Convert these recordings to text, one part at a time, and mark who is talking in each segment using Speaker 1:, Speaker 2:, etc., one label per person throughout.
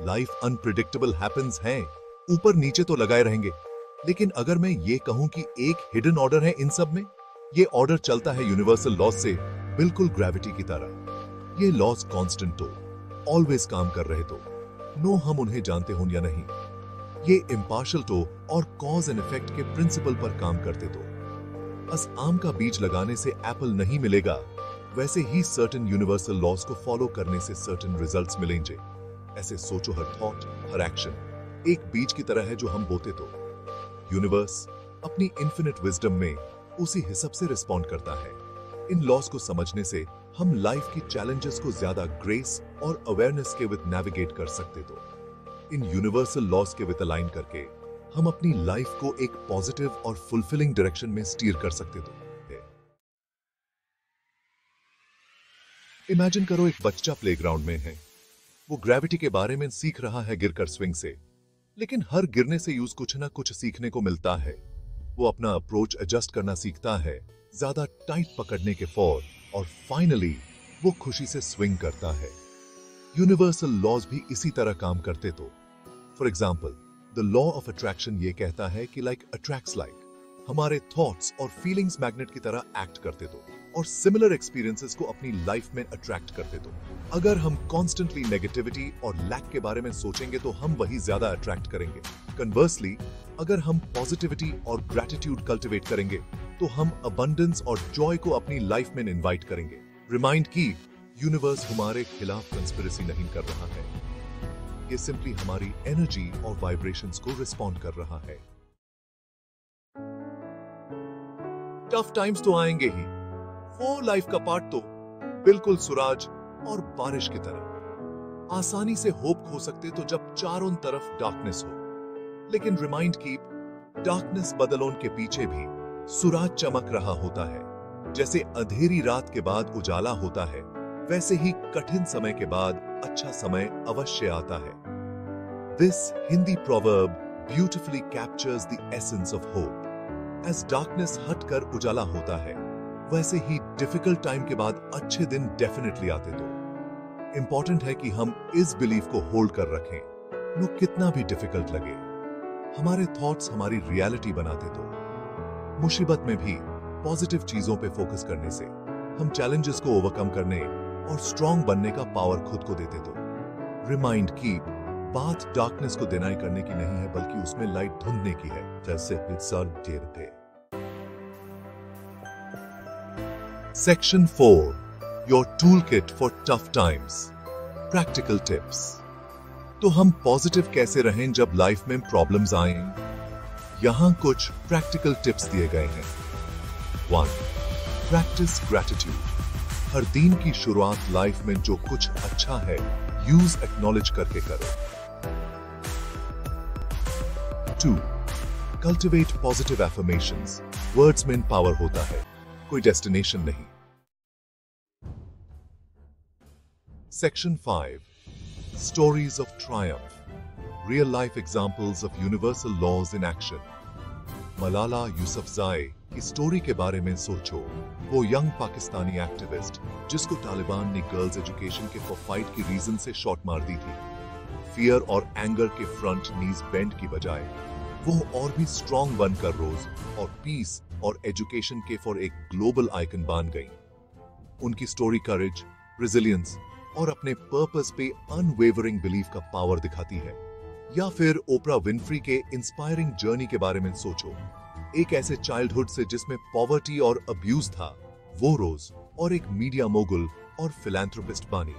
Speaker 1: Life unpredictable happens है, ऊपर नीचे तो लगाए रहेंगे। लेकिन अगर मैं ये कहूं कि एक हिडन ऑर्डर है इन सब में, ये ऑर्डर चलता है यूनिवर्सल लॉज से, बिल्कुल ग्रेविटी की तरह। ये लॉज कांस्टेंट तो, ऑलवेज काम कर रहे तो, नो हम उन्हें जानते हो या नहीं, ये इम्पार्शल तो और कॉज एंड इफेक्ट के प्रिंसिपल पर काम करते तो। बस आम का बीज लगाने से एप्पल नहीं मिलेगा, वैसे ही सर्टेन यूनिवर्सल लॉज को फॉलो करने से सर्टेन रिजल्ट्स मिलेंगे। ऐसे सोचो, हर थॉट, हर एक्शन एक बीज की तरह है जो हम बोते तो यूनिवर्स अपनी इन्फिनिट विजडम में उसी हिसाब से रिस्पॉन्ड करता है। इन लॉज को समझने से हम लाइफ की चैलेंजेस को ज्यादा ग्रेस और अवेयरनेस के विद नेविगेट कर सकते तो। इन यूनिवर्सल लॉज के विद अलाइन करके हम अपनी लाइफ को एक पॉजिटिव और फुलफिलिंग डायरेक्शन में स्टीयर कर सकते तो। इमेजिन करो, एक बच्चा प्लेग्राउंड में है, वो ग्रेविटी के बारे में सीख रहा है गिरकर स्विंग से, लेकिन हर गिरने से यूज कुछ ना कुछ सीखने को मिलता है। वो अपना अप्रोच एडजस्ट करना सीखता है, ज्यादा टाइट पकड़ने के फौर, और फाइनली वो खुशी से स्विंग करता है। यूनिवर्सल लॉज भी इसी तरह काम करते तो। For example, the law of attraction ये कहता है कि लाइक अट्रैक्ट्स लाइक, हमारे थॉट्स और फीलिंग्स मैग्नेट की तरह एक्ट करते तो, और सिमिलर एक्सपीरियंसेस को अपनी लाइफ में अट्रैक्ट करते तो। अगर हम कॉन्स्टेंटली नेगेटिविटी और लैक के बारे में सोचेंगे तो हम वही ज्यादा अट्रैक्ट करेंगे। कन्वर्सली, अगर हम पॉजिटिविटी और ग्रैटिट्यूड कल्टिवेट करेंगे तो हम अबंडेंस और जॉय को अपनी लाइफ में इनवाइट करेंगे। रिमाइंड की यूनिवर्स हमारे खिलाफ कंस्पिरेसी नहीं कर रहा है, ये सिंपली हमारी एनर्जी और वाइब्रेशंस को रिस्पॉन्ड कर रहा है। टफ टाइम्स तो आएंगे ही, वो लाइफ का पार्ट तो, बिल्कुल सूरज और बारिश की तरह। आसानी से होप खो सकते तो जब चारों तरफ डार्कनेस हो, लेकिन रिमाइंड कीप, डार्कनेस बदलों के पीछे भी सूरज चमक रहा होता है। जैसे अंधेरी रात के बाद उजाला होता है, वैसे ही कठिन समय के बाद अच्छा समय अवश्य आता है। This Hindi proverb beautifully captures the essence of hope. As darkness हटकर उजाला होता है, वैसे ही डिफिकल्ट टाइम के बाद अच्छे दिन डेफिनेटली आते तो। इंपॉर्टेंट है कि हम इस बिलीफ को होल्ड कर रखें, नो कितना भी डिफिकल्ट लगे। हमारे थॉट्स हमारी रियलिटी बनाते तो। मुसीबत में भी पॉजिटिव चीजों पे फोकस करने से हम चैलेंजेस को ओवरकम करने और स्ट्रांग बनने का पावर खुद को देते तो। रिमाइंड कीप, बात डार्कनेस को डिनाई करने की नहीं है, बल्कि उसमें लाइट ढूंढने की है। जैसे it's our day. Section 4. Your toolkit for tough times. Practical tips. तो हम पॉजिटिव कैसे रहें जब लाइफ में प्रॉब्लम्स आएं? यहां कुछ प्रैक्टिकल टिप्स दिए गए हैं। 1. Practice gratitude. हर दिन की शुरुआत लाइफ में जो कुछ अच्छा है, यूज एक्नॉलेज करके करो। 2. Cultivate positive affirmations. वर्ड्स में पावर होता है, कोई डेस्टिनेशन नहीं। Section 5. Stories of Triumph. Real life examples of universal laws in action. Malala Yousafzai की स्टोरी के बारे में सोचो। वो यंग पाकिस्तानी एक्टिविस्ट जिसको तालिबान ने गर्ल्स एजुकेशन के फाइट की रीजन से शॉट मार दी थी। फियर और एंगर के फ्रंट नीज बेंड की बजाय वो और भी स्ट्रॉन्ग बनकर रोज और पीस और एजुकेशन के फॉर एक ग्लोबल आइकन बन गई। उनकी स्टोरी करेज, रेजिलियंस और अपने पर्पस पे अनवेवरिंग बिलीफ का पावर दिखाती है। या फिर ओपरा विनफ्री के इंस्पायरिंग जर्नी के बारे में सोचो। एक ऐसे चाइल्डहुड से जिसमें पॉवर्टी और अब्यूज था, वो रोज और एक मीडिया मोगुल और फिलैंथ्रोपिस्ट बनी।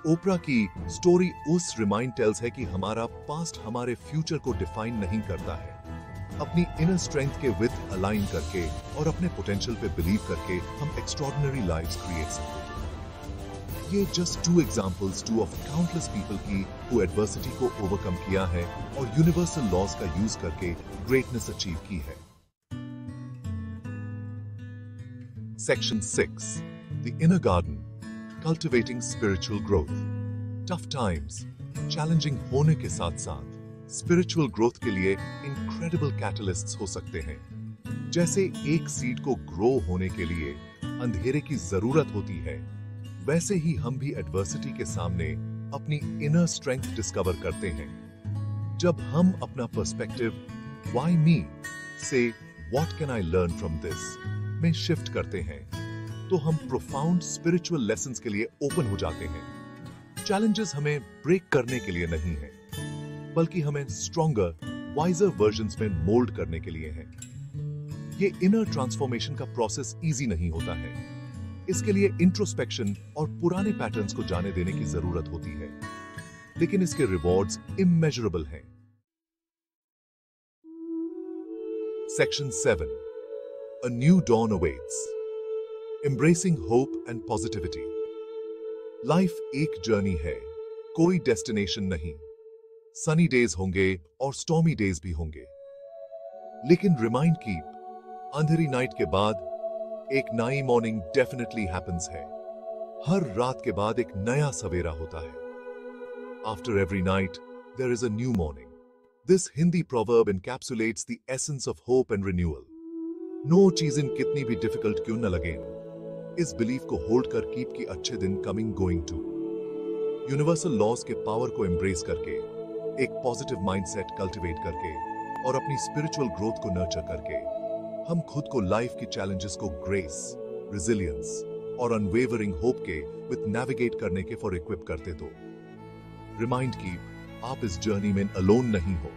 Speaker 1: ओपरा की स्टोरी उस रिमाइंड टेल्स है कि हमारा पास्ट हमारे फ्यूचर को डिफाइन नहीं करता है। अपनी इनर स्ट्रेंथ के विद अलाइन करके और अपने पोटेंशियल पे बिलीव करके हम एक्स्ट्रॉर्डिनरी लाइव्स क्रिएट सकते हैं। ये just 2 examples of countless people की हु एडवर्सिटी को ओवरकम किया है और यूनिवर्सल लॉज का यूज करके ग्रेटनेस अचीव की है। Section 6. The Inner Garden. Cultivating Spiritual Growth. Tough times. Challenging होने के साथ साथ स्पिरिचुअल ग्रोथ के लिए इनक्रेडिबल कैटलिस्ट्स हो सकते हैं। जैसे एक सीड को ग्रो होने के लिए अंधेरे की जरूरत होती है, वैसे ही हम भी एडवर्सिटी के सामने अपनी इनर स्ट्रेंथ डिस्कवर करते हैं। जब हम अपना पर्सपेक्टिव व्हाई मी से what can I learn from this में शिफ्ट करते हैं, तो हम प्रोफाउंड स्पिरिचुअल लेसन्स के लिए ओपन हो जाते हैं। चैलेंजेस हमें ब्रेक करने के लिए नहीं है, बल्कि हमें स्ट्रॉन्गर वाइजर वर्जन्स में मोल्ड करने के लिए है। ये इनर ट्रांसफॉर्मेशन का प्रोसेस इजी नहीं होता है। इसके लिए इंट्रोस्पेक्शन और पुराने पैटर्न्स को जाने देने की जरूरत होती है, लेकिन इसके रिवॉर्ड्स इमेजरेबल हैं। Section 7, A new dawn awaits. Embracing hope and positivity. Life एक जर्नी है, कोई डेस्टिनेशन नहीं। सनी डेज होंगे और स्टॉर्मी डेज भी होंगे, लेकिन रिमाइंड कीप, अंधेरी नाइट के बाद एक नई मॉर्निंग डेफिनेटली हैपेंस है। हर रात के बाद एक नया सवेरा होता है। After every night there is a new morning. This Hindi proverb encapsulates the essence of hope and renewal. No चीजें कितनी भी डिफिकल्ट क्यों न लगे, इस बिलीफ को होल्ड कर कीप की अच्छे दिन coming going to. Universal laws के पावर को एम्ब्रेस करके, एक पॉजिटिव माइंडसेट कल्टीवेट करके और अपनी स्पिरिचुअल ग्रोथ को नर्चर करके हम खुद को लाइफ की चैलेंजेस को ग्रेस, रेजिलियंस और अनवेवरिंग होप के विद नेविगेट करने के फॉर इक्विप करते। तो रिमाइंड कीप, आप इस जर्नी में अलोन नहीं हो।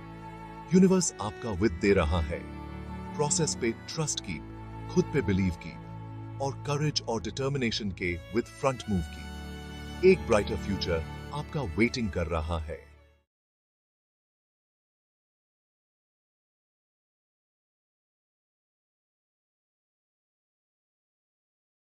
Speaker 1: यूनिवर्स आपका विद दे रहा है। प्रोसेस पे ट्रस्ट कीप, खुद पे बिलीव कीप और करेज और डिटर्मिनेशन के विद फ्रंट मूव की। एक ब्राइटर फ्यूचर आपका वेटिंग कर रहा है।